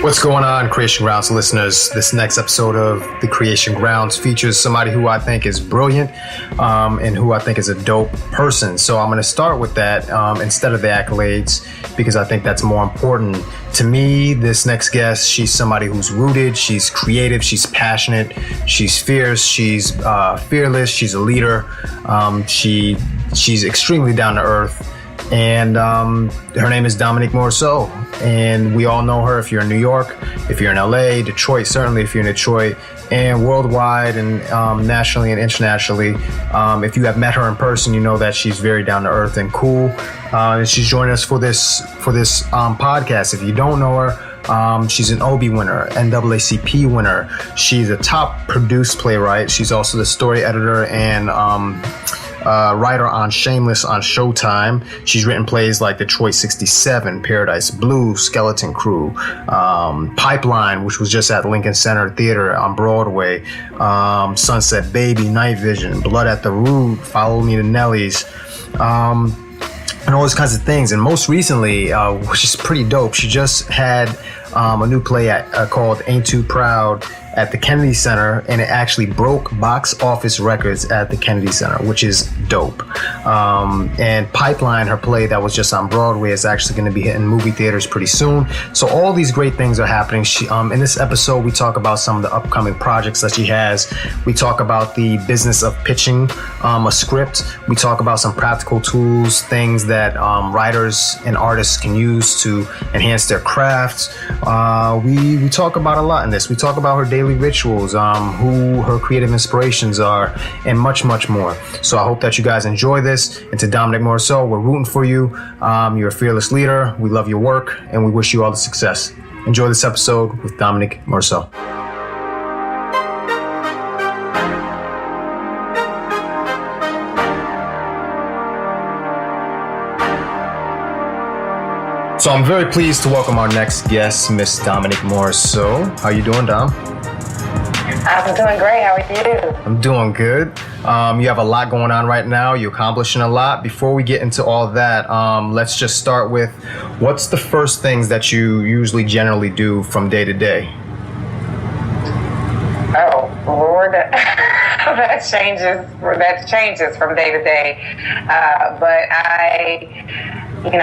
What's going on, Creation Grounds listeners? This next episode of The Creation Grounds features somebody who I think is brilliant and who I think is a dope person. So I'm going to start with that instead of the accolades, because I think that's more important. To me, this next guest, she's somebody who's rooted, she's creative, she's passionate, she's fierce, she's fearless, she's a leader, she's extremely down to earth. And her name is Dominique Morrisseau, and we all know her if you're in New York, if you're in LA, Detroit, certainly if you're in Detroit, and worldwide and nationally and internationally. If you have met her in person, you know that she's very down to earth and cool. And she's joining us for this podcast. If you don't know her, she's an Obie winner, NAACP winner. She's a top produced playwright. She's also the story editor and writer on Shameless on Showtime. She's written plays like Detroit 67, Paradise Blue, Skeleton Crew, Pipeline, which was just at Lincoln Center Theater on Broadway, Sunset Baby, Night Vision, Blood at the Root, Follow Me to Nelly's, and all these kinds of things. And most recently, which is pretty dope, she just had a new play called Ain't Too Proud at the Kennedy Center, and it actually broke box office records at the Kennedy Center, which is dope. And Pipeline, her play that was just on Broadway, is actually going to be hitting movie theaters pretty soon. So all these great things are happening. In this episode, we talk about some of the upcoming projects that she has. We talk about the business of pitching a script. We talk about some practical tools, things that writers and artists can use to enhance their crafts. We talk about a lot in this. We talk about her daily rituals, who her creative inspirations are, and much, much more. So I hope that you guys enjoy this. And to Dominique Morrisseau, we're rooting for you. You're a fearless leader. We love your work, and we wish you all the success. Enjoy this episode with Dominique Morrisseau. So I'm very pleased to welcome our next guest, Miss Dominique Morrisseau. How you doing, Dom? I'm doing great. How are you? I'm doing good. You have a lot going on right now. You're accomplishing a lot. Before we get into all that, let's just start with, what's the first things that you usually generally do from day to day? Oh, Lord. That changes from day to day. But I'm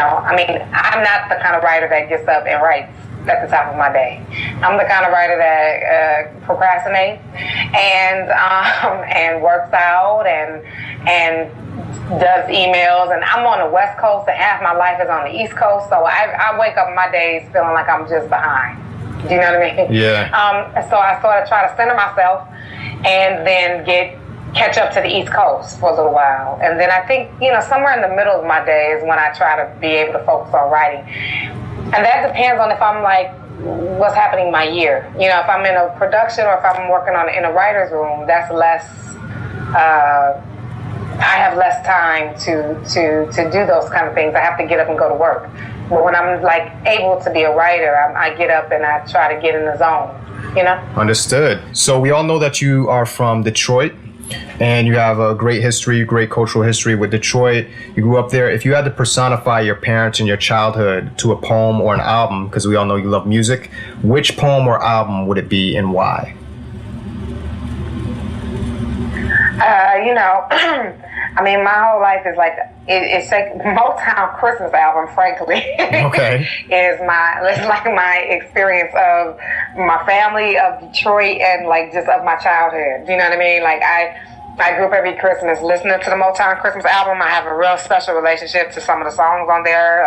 not the kind of writer that gets up and writes at the top of my day. I'm the kind of writer that procrastinates and works out and does emails. And I'm on the West Coast, and half my life is on the East Coast. So I wake up my days feeling like I'm just behind. Do you know what I mean? Yeah. So I sort of try to center myself and then catch up to the East Coast for a little while. And then I think, somewhere in the middle of my day is when I try to be able to focus on writing. And that depends on if I'm what's happening my year. If I'm in a production or if I'm working in a writer's room, that's less, I have less time to do those kind of things. I have to get up and go to work. But when I'm able to be a writer, I get up and I try to get in the zone, Understood. So we all know that you are from Detroit, and you have a great history, great cultural history with Detroit. You grew up there. If you had to personify your parents and your childhood to a poem or an album, because we all know you love music, which poem or album would it be and why? My whole life is it's like Motown Christmas album, frankly. Okay. is my experience of my family, of Detroit, and just of my childhood. Do you know what I mean? I grew up every Christmas listening to the Motown Christmas album. I have a real special relationship to some of the songs on there.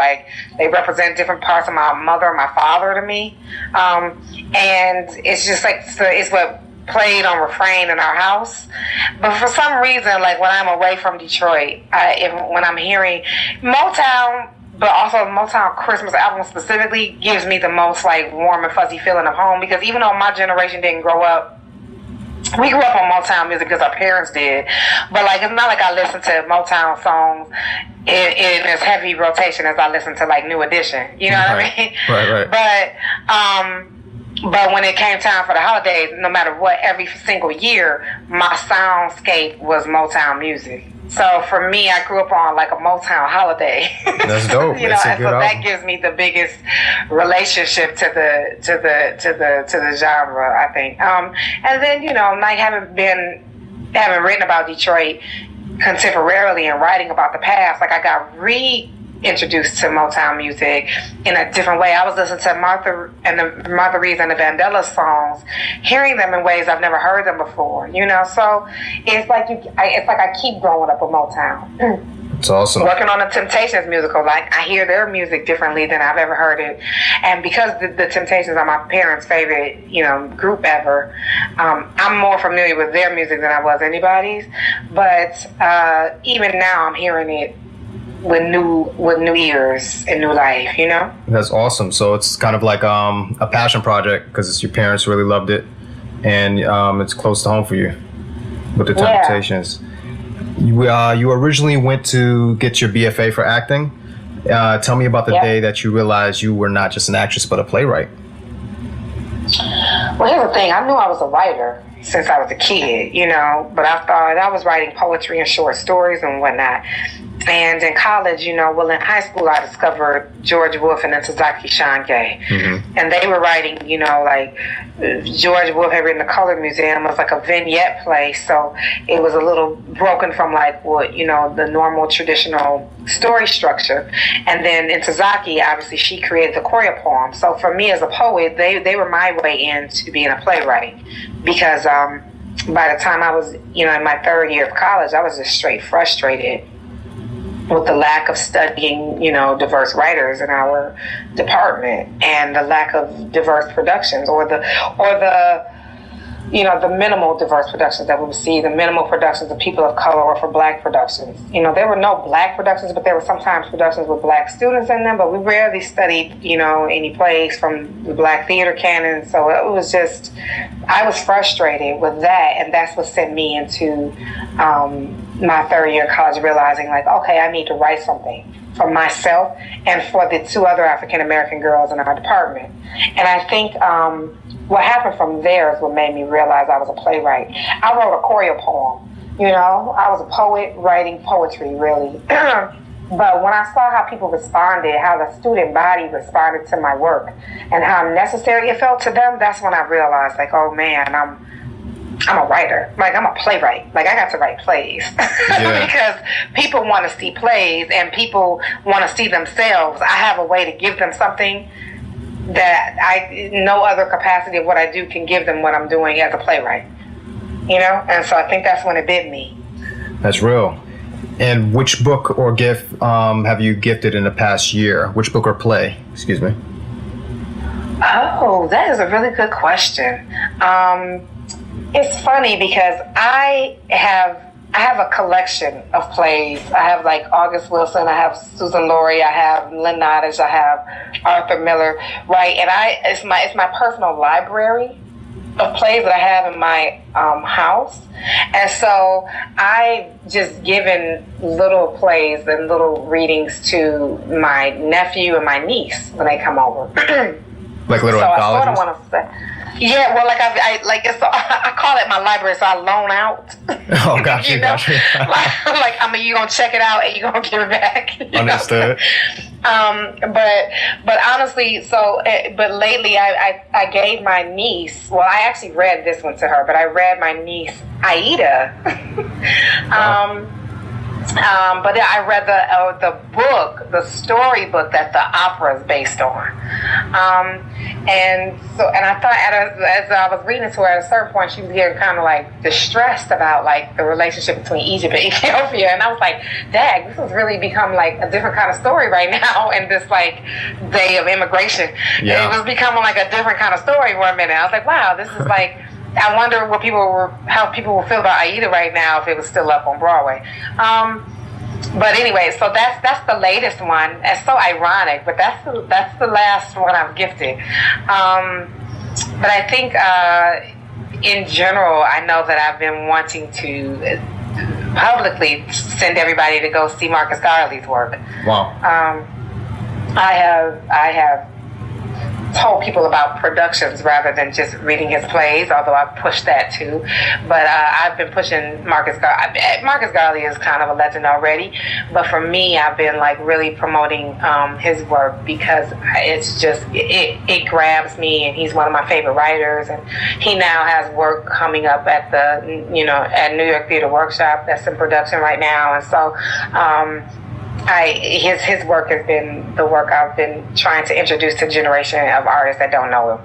They represent different parts of my mother and my father to me. And it's just it's what played on refrain in our house. But for some reason, when I'm away from Detroit, when I'm hearing Motown, but also Motown Christmas album specifically, gives me the most warm and fuzzy feeling of home. Because even though my generation didn't grow up, we grew up on Motown music because our parents did. But it's not like I listen to Motown songs in as heavy rotation as I listen to New Edition. You know what I mean? Right. But when it came time for the holidays, no matter what, every single year, my soundscape was Motown music. So for me, I grew up on like a Motown holiday. That's dope. You know, and so that gives me the biggest relationship to the genre, I think. And then, you know, like having written about Detroit contemporarily and writing about the past, like I got reintroduced to Motown music in a different way. I was listening to Martha Reeves and the Vandellas songs, hearing them in ways I've never heard them before, you know. So it's like I keep growing up with Motown. It's awesome. Working on the Temptations musical, like I hear their music differently than I've ever heard it, and because the Temptations are my parents' favorite, you know, group ever, I'm more familiar with their music than I was anybody's. But even now, I'm hearing it with new ears and new life, you know. That's awesome. So it's kind of like a passion project because your parents really loved it, and it's close to home for you with the Temptations. You originally went to get your BFA for acting. Tell me about the day that you realized you were not just an actress but a playwright. Well, here's the thing. I knew I was a writer since I was a kid, you know, but I thought I was writing poetry and short stories and whatnot. And in college, you know, well, in high school, I discovered George Wolfe and Ntozake Shange. Mm-hmm. And they were writing, you know, like George Wolfe had written The Color Museum. It was like a vignette play. So it was a little broken from like what, you know, the normal traditional story structure. And then Ntozake, obviously, she created the choreo poem. So for me as a poet, they were my way into being a playwright. Because by the time I was, you know, in my third year of college, I was just straight frustrated with the lack of studying, you know, diverse writers in our department, and the lack of diverse productions, or the you know, the minimal diverse productions that we would see, the minimal productions of people of color, or for black productions. You know, there were no black productions, but there were sometimes productions with black students in them, but we rarely studied, you know, any plays from the black theater canon. So it was just, I was frustrated with that, and that's what sent me into my third year of college, realizing like, okay, I need to write something for myself and for the two other African American girls in our department. And I think what happened from there is what made me realize I was a playwright. I wrote a choreo poem, you know. I was a poet writing poetry, really. But when I saw how people responded, how the student body responded to my work, and how necessary it felt to them, that's when I realized, like, oh man, I'm a writer. Like, I'm a playwright. Like, I got to write plays. Yeah. Because people want to see plays, and people want to see themselves. I have a way to give them something that no other capacity of what I do can give them what I'm doing as a playwright. You know? And so I think that's when it bit me. That's real. And which book or gift have you gifted in the past year? Which book or play? Excuse me. Oh, that is a really good question. It's funny because I have a collection of plays. I have like August Wilson, I have Susan Laurie, I have Lynn Nottage, I have Arthur Miller, right? And it's my personal library of plays that I have in my house. And so I've just given little plays and little readings to my nephew and my niece when they come over. Like little so anthologies? I sort of want to say, yeah, well, like I call it my library, so I loan out. Oh, gotcha, you know? gotcha. like, I mean, you're gonna check it out and you're gonna give it back. Understood. But honestly, but lately I gave my niece. Well, I actually read this one to her, but I read my niece Aida. But I read the book, the storybook that the opera is based on. And I thought as I was reading to her, at a certain point, she was getting kind of like distressed about like the relationship between Egypt and Ethiopia. And I was like, Dag, this has really become like a different kind of story right now in this like day of immigration. Yeah. It was becoming like a different kind of story for a minute. I was like, wow, this is like, I wonder how people will feel about Aida right now if it was still up on Broadway. But anyway, so that's the latest one. It's so ironic, but that's the last one I've gifted. But I think in general, I know that I've been wanting to publicly send everybody to go see Marcus Garvey's work. Wow. I have told people about productions rather than just reading his plays, although I've pushed that too. But I've been pushing Marcus Garvey. Marcus Garvey is kind of a legend already, but for me, I've been like really promoting his work because it's just, it grabs me, and he's one of my favorite writers, and he now has work coming up at the, at New York Theater Workshop that's in production right now, and so his work has been the work I've been trying to introduce to a generation of artists that don't know him.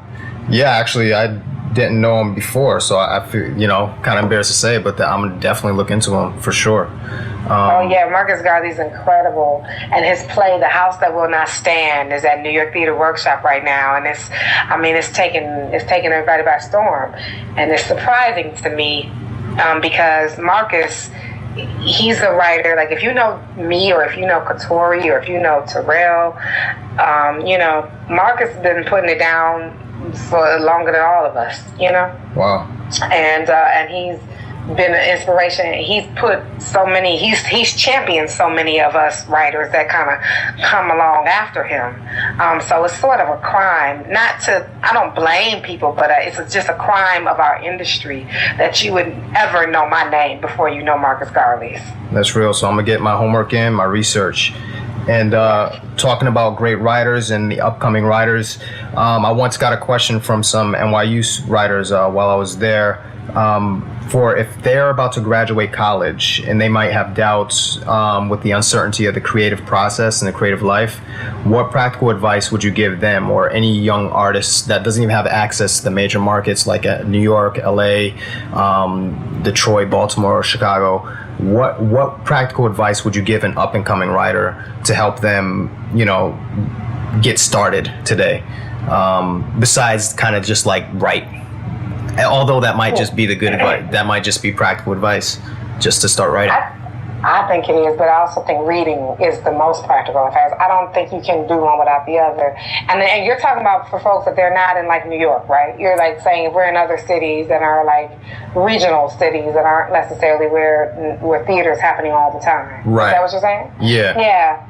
Yeah, actually, I didn't know him before, so I feel, kind of embarrassed to say, but I'm gonna definitely look into him for sure. Oh yeah, Marcus Garvey's incredible, and his play "The House That Will Not Stand" is at New York Theater Workshop right now, and it's taking everybody by storm, and it's surprising to me because Marcus, he's a writer. Like, if you know me, or if you know Katori, or if you know Terrell, Marcus has been putting it down for longer than all of us. Wow. And he's been an inspiration. He's championed so many of us writers that kind of come along after him. So it's sort of a crime. I don't blame people, but it's just a crime of our industry that you would ever know my name before you know Marcus Garvey's. That's real. So I'm gonna get my homework in, my research. And talking about great writers and the upcoming writers, I once got a question from some NYU writers while I was there, for if they're about to graduate college and they might have doubts with the uncertainty of the creative process and the creative life, what practical advice would you give them, or any young artists that doesn't even have access to the major markets like New York, LA, Detroit, Baltimore, or Chicago? What practical advice would you give an up-and-coming writer to help them, get started today? Besides kind of just like write. Although that might just be the good advice. That might just be practical advice, just to start writing. I think it is, but I also think reading is the most practical advice. I don't think you can do one without the other. And you're talking about for folks that they're not in like New York, right? You're like saying if we're in other cities that are like regional cities that aren't necessarily where theater's happening all the time. Right. Is that what you're saying? Yeah. Yeah.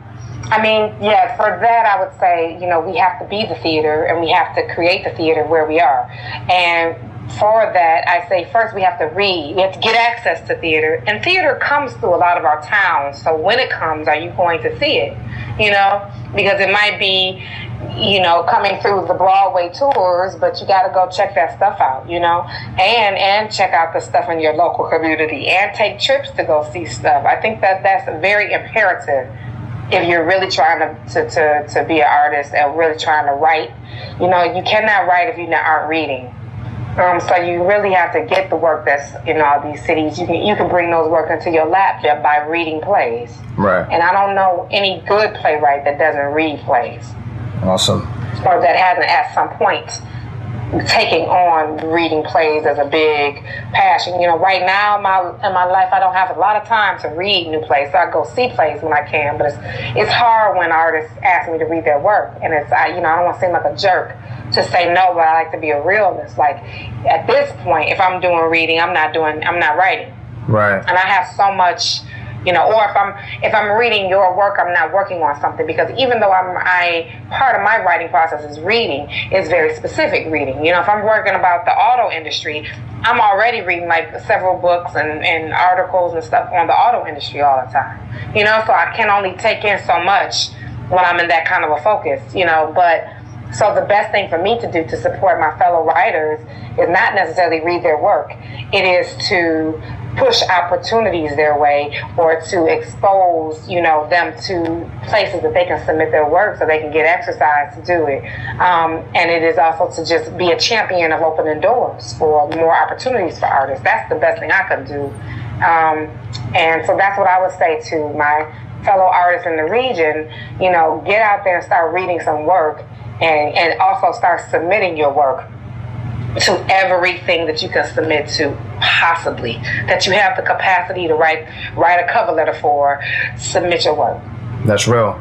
For that, I would say, we have to be the theater, and we have to create the theater where we are. And for that, I say first we have to read. We have to get access to theater, and theater comes through a lot of our towns. So when it comes, are you going to see it? Because it might be, coming through the Broadway tours, but you got to go check that stuff out, and check out the stuff in your local community, and take trips to go see stuff. I think that's very imperative if you're really trying to be an artist and really trying to write. You cannot write if you aren't reading. So you really have to get the work that's in all these cities. You can bring those work into your lap by reading plays. Right. And I don't know any good playwright that doesn't read plays. Awesome. Or that hasn't at some point taking on reading plays as a big passion. Right now in my life, I don't have a lot of time to read new plays, so I go see plays when I can. But it's hard when artists ask me to read their work, and I don't want to seem like a jerk to say no, but I like to be a realist. Like, at this point, if I'm doing reading, I'm not writing. Right. And I have so much, or if I'm reading your work, I'm not working on something, because even though part of my writing process is reading, it's very specific reading. If I'm working about the auto industry, I'm already reading like several books and articles and stuff on the auto industry all the time. So I can only take in so much when I'm in that kind of a focus, but so the best thing for me to do to support my fellow writers is not necessarily read their work. It is to push opportunities their way, or to expose, them to places that they can submit their work so they can get exercise to do it. And it is also to just be a champion of opening doors for more opportunities for artists. That's the best thing I could do. And so that's what I would say to my fellow artists in the region. Get out there and start reading some work. And also start submitting your work to everything that you can submit to, possibly, that you have the capacity to write a cover letter for. Submit your work. That's real.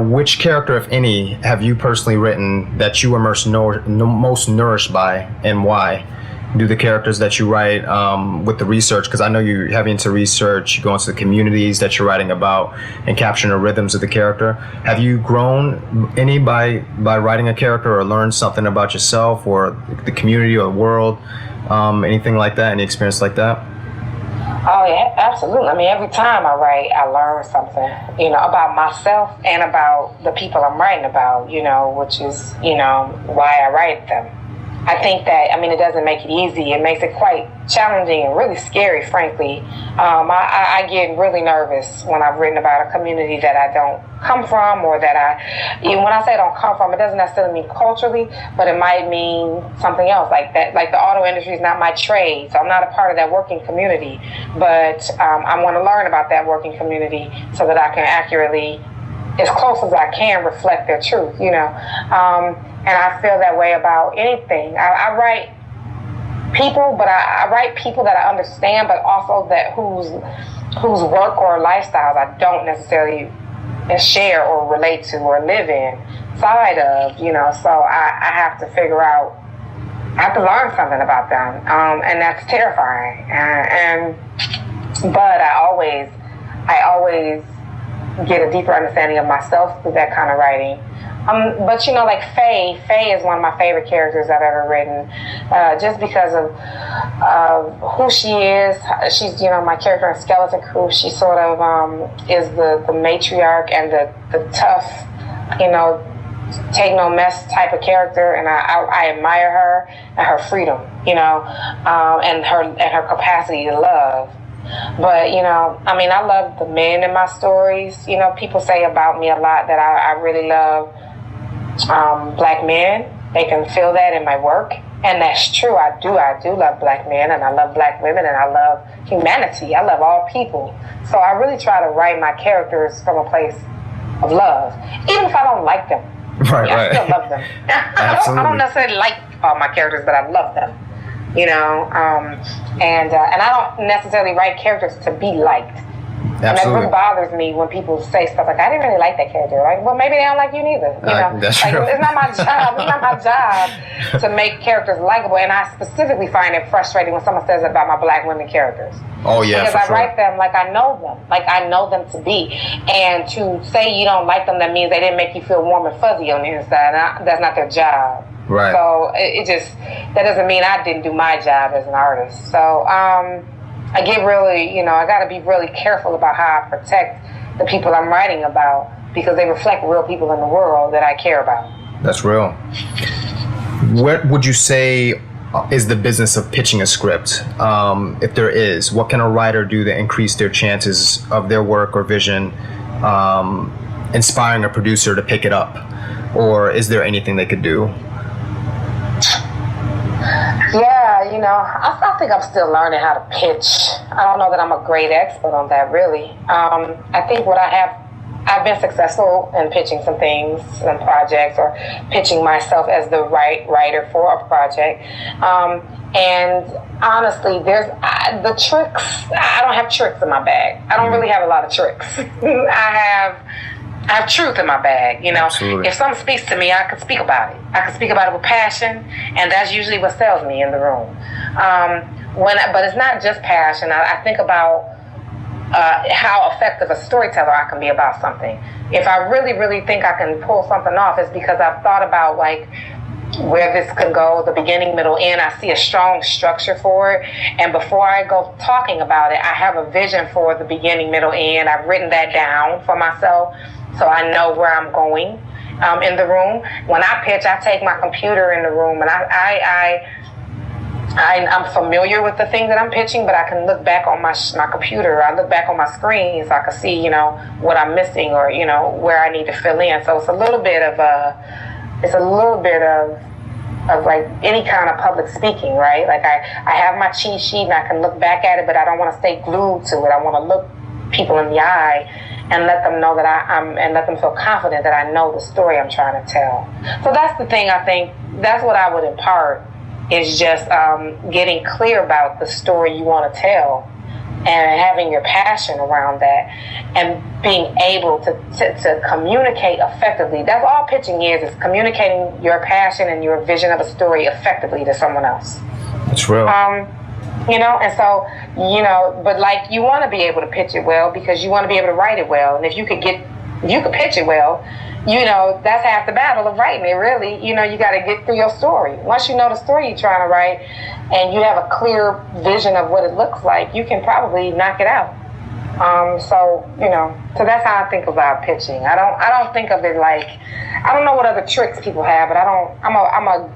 Which character, if any, have you personally written that you were most nourished by, and why? do the characters that you write with the research? Because I know you're heavy into research, you go into the communities that you're writing about and capturing the rhythms of the character. Have you grown any by writing a character, or learned something about yourself or the community or the world? Anything like that? Any experience like that? Oh yeah, absolutely. I mean, every time I write, I learn something, about myself and about the people I'm writing about, which is, why I write them. I think that, it doesn't make it easy. It makes it quite challenging and really scary, frankly. I get really nervous when I've written about a community that I don't come from, or that even when I say don't come from, it doesn't necessarily mean culturally, but it might mean something else, like that. Like the auto industry is not my trade, so I'm not a part of that working community, but I want to learn about that working community so that I can accurately, as close as I can, reflect their truth, and I feel that way about anything. I write people, but I write people that I understand, but also that whose work or lifestyles I don't necessarily share or relate to or live inside of, so I have to figure out, I have to learn something about them, and that's terrifying. But I always get a deeper understanding of myself through that kind of writing. But like Faye is one of my favorite characters I've ever written, just because of who she is. She's, my character in Skeleton Crew. She sort of is the matriarch and the tough, take no mess type of character, and I admire her and her freedom, and her capacity to love. But, I love the men in my stories. People say about me a lot that I really love Black men. They can feel that in my work, and that's true. I do love Black men, and I love Black women, and I love humanity. I love all people. So I really try to write my characters from a place of love, even if I don't like them. Right. I still love them. I don't necessarily like all my characters, but I love them. And I don't necessarily write characters to be liked. Absolutely. And that really bothers me when people say stuff like, I didn't really like that character. Like, well, maybe they don't like you neither. That's like, true. It's not my job. It's not my job to make characters likable. And I specifically find it frustrating when someone says about my Black women characters. Oh, yeah, because I write them like I know them. Like I know them to be. And to say you don't like them, that means they didn't make you feel warm and fuzzy on the inside. That's not their job. Right. So that doesn't mean I didn't do my job as an artist. So I get really, I got to be really careful about how I protect the people I'm writing about, because they reflect real people in the world that I care about. That's real. What would you say is the business of pitching a script? If there is, what can a writer do to increase their chances of their work or vision inspiring a producer to pick it up? Or is there anything they could do? Yeah, I think I'm still learning how to pitch. I don't know that I'm a great expert on that, really. I think I've been successful in pitching some things, some projects, or pitching myself as the right writer for a project. And honestly, the tricks, I don't have tricks in my bag. I don't really have a lot of tricks. I have truth in my bag, Absolutely. If something speaks to me, I can speak about it. I can speak about it with passion, and that's usually what sells me in the room. But it's not just passion. I think about how effective a storyteller I can be about something. If I really, really think I can pull something off, it's because I've thought about where this could go, the beginning, middle, end. I see a strong structure for it, and before I go talking about it, I have a vision for the beginning, middle, end. I've written that down for myself, so I know where I'm going in the room. When I pitch, I take my computer in the room, and I'm familiar with the thing that I'm pitching, but I can look back on my computer. I look back on my screen so I can see, what I'm missing, or where I need to fill in. So it's a little bit of like any kind of public speaking, right? Like I have my cheat sheet and I can look back at it, but I don't want to stay glued to it. I want to look people in the eye and let them know that and let them feel confident that I know the story I'm trying to tell. So that's the thing. I think that's what I would impart, is just getting clear about the story you want to tell, and having your passion around that, and being able to communicate effectively. That's all pitching is communicating your passion and your vision of a story effectively to someone else. That's real. And so, but like you want to be able to pitch it well because you want to be able to write it well. And if you could pitch it well, that's half the battle of writing it, really. You got to get through your story. Once you know the story you're trying to write and you have a clear vision of what it looks like, you can probably knock it out. So that's how I think about pitching. I don't think of it like, I don't know what other tricks people have, but I'm a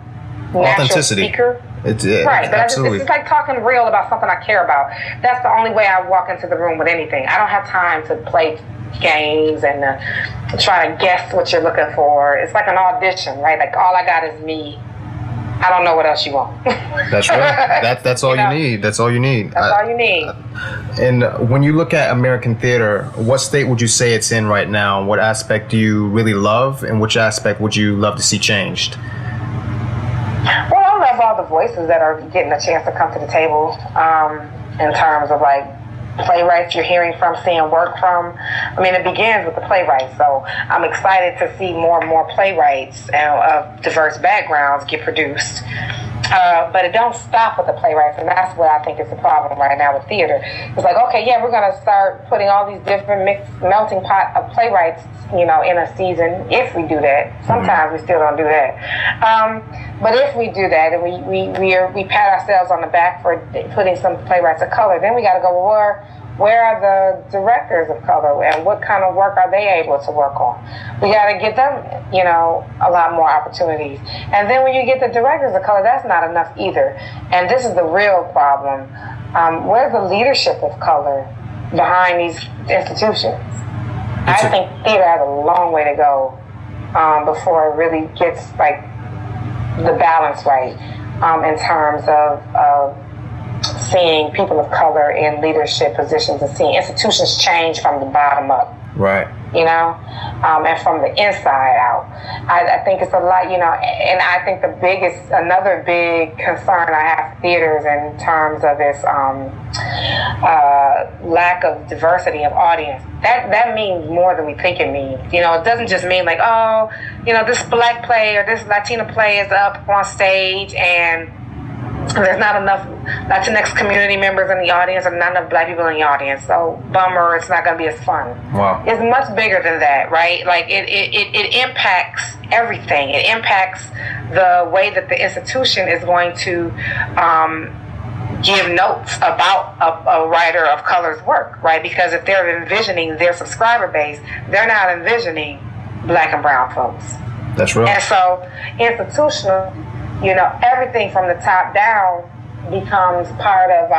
natural speaker. Right, but it's just like talking real about something I care about. That's the only way I walk into the room with anything. I don't have time to play games and try to guess what you're looking for. It's like an audition, right? Like all I got is me. I don't know what else you want. That's right. That's all you need. That's all you need. That's all you need. And when you look at American theater, what state would you say it's in right now? What aspect do you really love, and which aspect would you love to see changed? Well, I love all the voices that are getting a chance to come to the table in terms of like playwrights you're hearing from, seeing work from. I mean, it begins with the playwrights, so I'm excited to see more and more playwrights of diverse backgrounds get produced. But it don't stop with the playwrights, and that's what I think is the problem right now with theater. It's like, okay, yeah, we're going to start putting all these different melting pot of playwrights, in a season, if we do that. Sometimes we still don't do that. But if we do that, and we pat ourselves on the back for putting some playwrights of color, then we got to go, well, where are the directors of color, and what kind of work are they able to work on? We got to get them, a lot more opportunities. And then when you get the directors of color, that's not enough either. And this is the real problem. Where's the leadership of color behind these institutions? I think theater has a long way to go before it really gets like the balance right in terms of seeing people of color in leadership positions and seeing institutions change from the bottom up. Right. And from the inside out. I think it's a lot, and I think another big concern I have for theaters in terms of its lack of diversity of audience. That means more than we think it means. It doesn't just mean like, this black play or this Latina play is up on stage and there's not enough Latinx community members in the audience or not enough black people in the audience. So, bummer, it's not going to be as fun. Wow. It's much bigger than that, right? Like, it impacts everything. It impacts the way that the institution is going to give notes about a writer of color's work, right? Because if they're envisioning their subscriber base, they're not envisioning black and brown folks. That's real. And so, institutional, everything from the top down becomes part of,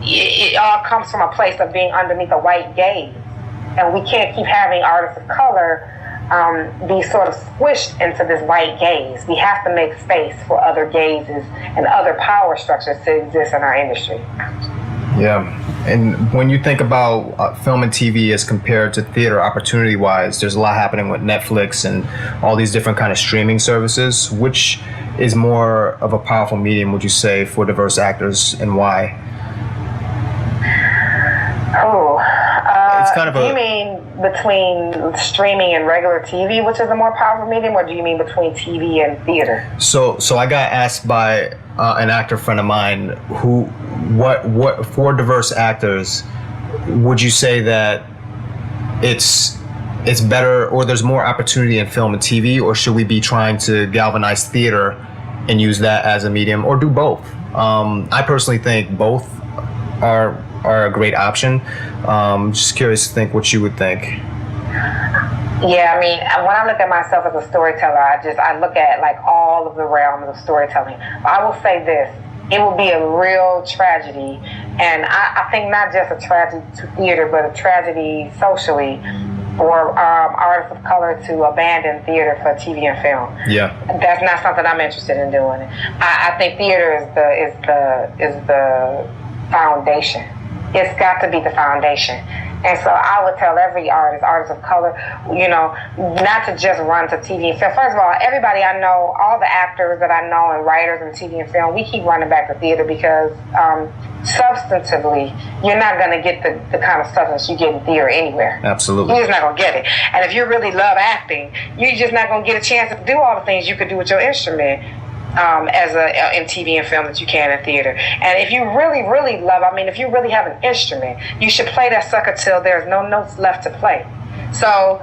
it all comes from a place of being underneath a white gaze. And we can't keep having artists of color be sort of squished into this white gaze. We have to make space for other gazes and other power structures to exist in our industry. Yeah. And when you think about film and TV as compared to theater opportunity-wise, there's a lot happening with Netflix and all these different kind of streaming services. Which is more of a powerful medium, would you say, for diverse actors, and why? It's kind of you mean between streaming and regular TV, which is a more powerful medium, or do you mean between TV and theater? So I got asked by an actor friend of mine what for diverse actors, would you say that it's better, or there's more opportunity in film and TV, or should we be trying to galvanize theater and use that as a medium, or do both? I personally think both are a great option. Just curious to think what you would think. Yeah, I mean, when I look at myself as a storyteller, I look at like all of the realms of storytelling. I will say this: it will be a real tragedy, and I think not just a tragedy to theater, but a tragedy socially for artists of color to abandon theater for TV and film. Yeah, that's not something I'm interested in doing. I think theater is the foundation. It's got to be the foundation. And so I would tell every artist of color, not to just run to TV and film. First of all, everybody I know, all the actors that I know and writers in TV and film, we keep running back to theater because substantively, you're not going to get the kind of substance you get in theater anywhere. Absolutely. You're just not going to get it. And if you really love acting, you're just not going to get a chance to do all the things you could do with your instrument in TV and film that you can in theater. And if you really, really love, if you really have an instrument, you should play that sucker till there's no notes left to play. So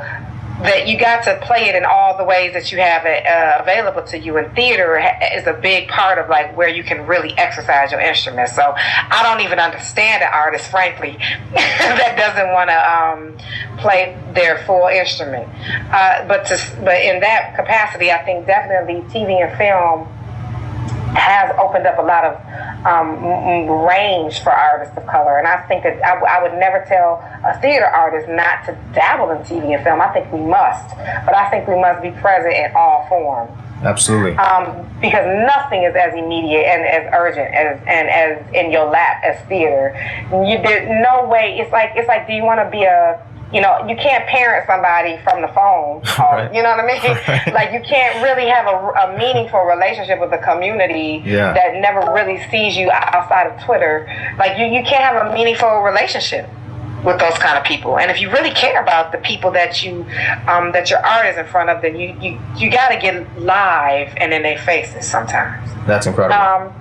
that you got to play it in all the ways that you have it available to you. And theater is a big part of like where you can really exercise your instrument. So I don't even understand an artist, frankly, that doesn't want to play their full instrument. But in that capacity, I think definitely TV and film has opened up a lot of range for artists of color. And I think that I would never tell a theater artist not to dabble in TV and film. I think we must. But I think we must be present in all forms. Absolutely. Because nothing is as immediate and as urgent as in your lap as theater. There's no way. It's like, do you want to be you can't parent somebody from the phone. Right. You know what I mean? Right. Like, you can't really have a meaningful relationship with the community that never really sees you outside of Twitter. Like, you can't have a meaningful relationship with those kind of people. And if you really care about the people that your art is in front of, then you got to get live and in their faces sometimes. That's incredible.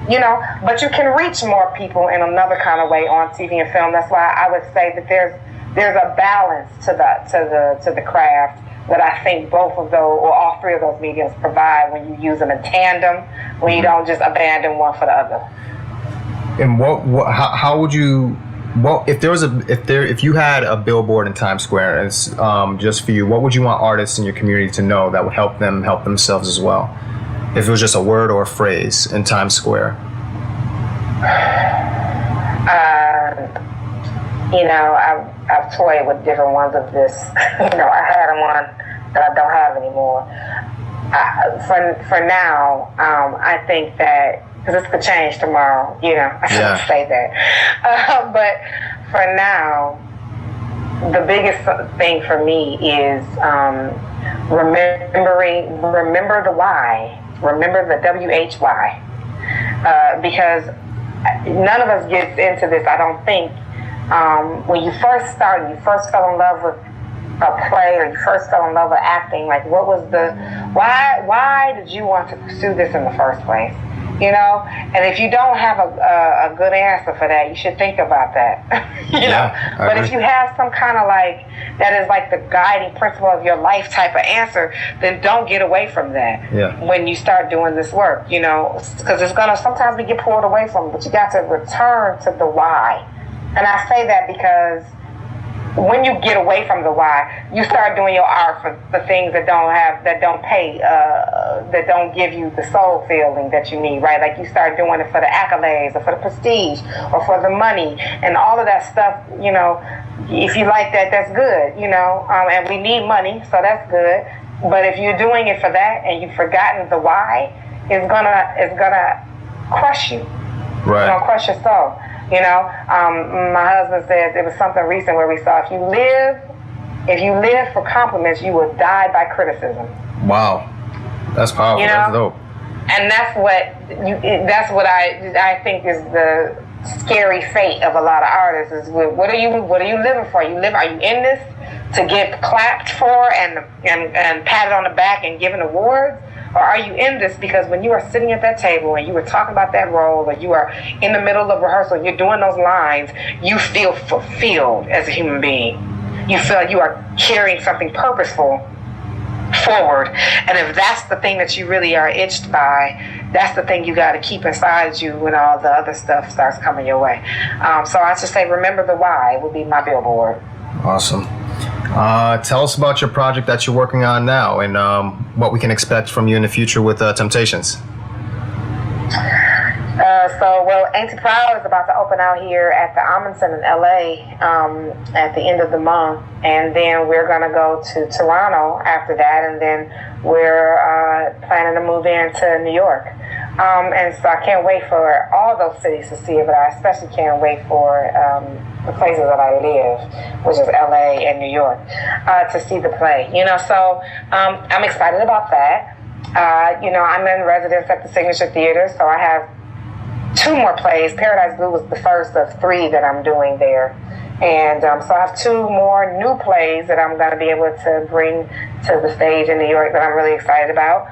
But you can reach more people in another kind of way on TV and film. That's why I would say that there's a balance to the craft that I think both of those or all three of those mediums provide when you use them in tandem, when you don't just abandon one for the other. And how would you? Well, if you had a billboard in Times Square, and it's just for you, what would you want artists in your community to know that would help them help themselves as well? If it was just a word or a phrase in Times Square. I've toyed with different ones of this. I had one that I don't have anymore. For now, I think that, because this could change tomorrow, I shouldn't say that. But for now, the biggest thing for me is remember the why. Remember the WHY. Because none of us gets into this, I don't think, when you first started, you first fell in love with a play, or you first fell in love with acting, like what was why did you want to pursue this in the first place? And if you don't have a good answer for that, you should think about that. But if you have some kind of that is like the guiding principle of your life type of answer, then don't get away from that when you start doing this work, because it's gonna sometimes we get pulled away from it, but you got to return to the why. And I say that because when you get away from the why, you start doing your art for the things that don't pay, that don't give you the soul feeling that you need, right? Like you start doing it for the accolades or for the prestige or for the money and all of that stuff, if you like that, that's good, and we need money, so that's good. But if you're doing it for that and you've forgotten the why, it's gonna crush you. Right. It's gonna crush your soul. My husband says it was something recent where we saw if you live for compliments, you will die by criticism. Wow, that's powerful. That's dope. And that's what I think is the scary fate of a lot of artists is what are you living for? Are you in this to get clapped for and patted on the back and given awards? Or are you in this because when you are sitting at that table and you were talking about that role, or you are in the middle of rehearsal, you're doing those lines, you feel fulfilled as a human being. You feel like you are carrying something purposeful forward. And if that's the thing that you really are itched by, that's the thing you got to keep inside you when all the other stuff starts coming your way. So I just say, remember the why would be my billboard. Awesome. Tell us about your project that you're working on now and what we can expect from you in the future with Temptations. Ain't Too Proud is about to open out here at the Amundsen in LA at the end of the month, and then we're going to go to Toronto after that, and then we're planning to move into New York. And so I can't wait for all those cities to see it, but I especially can't wait for the places that I live, which is LA and New York, to see the play. So I'm excited about that. I'm in residence at the Signature Theater, so I have 2 more plays. Paradise Blue was the first of 3 that I'm doing there. And so I have 2 more new plays that I'm going to be able to bring to the stage in New York that I'm really excited about.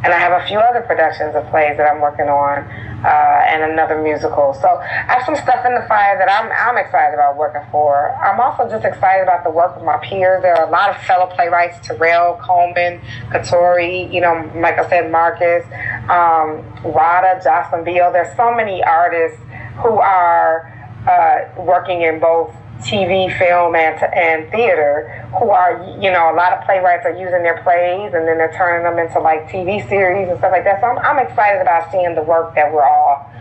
And I have a few other productions of plays that I'm working on, and another musical. So I have some stuff in the fire that I'm excited about working for. I'm also just excited about the work with my peers. There are a lot of fellow playwrights, Terrell, Coleman, Katori, like I said, Marcus, Rada, Jocelyn Beal. There's so many artists who are working in both TV, film, and theater, who are, a lot of playwrights are using their plays and then they're turning them into like TV series and stuff like that. So I'm excited about seeing the work that we're all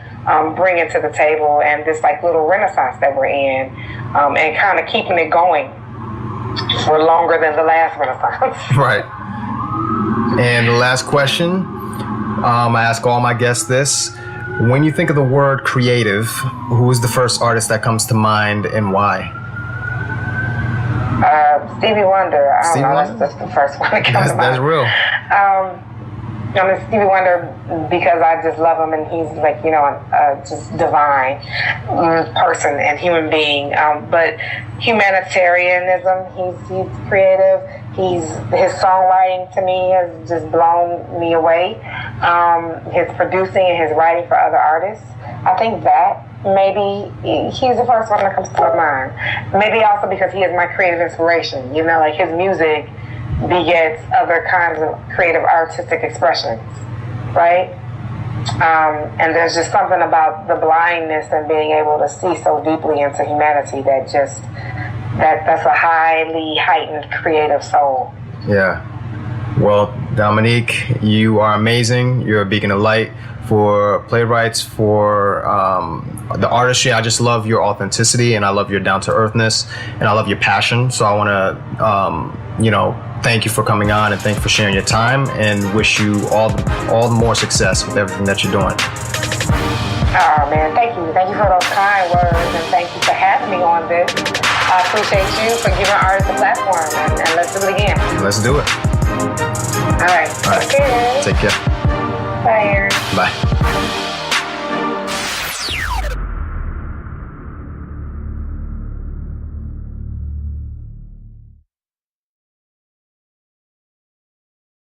bringing to the table, and this like little renaissance that we're in, and kind of keeping it going for longer than the last renaissance. Right. And the last question, I ask all my guests this. When you think of the word creative, who is the first artist that comes to mind and why? Stevie Wonder. I don't know. Wonder? That's just the first one that comes to mind. That's real. Stevie Wonder, because I just love him, and he's like, just divine person and human being. But humanitarianism, he's creative. His songwriting to me has just blown me away. His producing and his writing for other artists. I think that maybe he's the first one that comes to my mind. Maybe also because he is my creative inspiration. Like his music begets other kinds of creative artistic expressions, right? And there's just something about the blindness and being able to see so deeply into humanity that that's a highly heightened creative soul. Yeah. Well, Dominique, you are amazing. You're a beacon of light for playwrights, for the artistry. I just love your authenticity, and I love your down-to-earthness, and I love your passion. So I want to, thank you for coming on, and thank you for sharing your time, and wish you all the more success with everything that you're doing. Oh man, thank you for those kind words, and thank you for having me on this. I appreciate you for giving artists a platform, and let's do it again. Let's do it. All right. Take care. Take care. Bye, Aaron. Bye.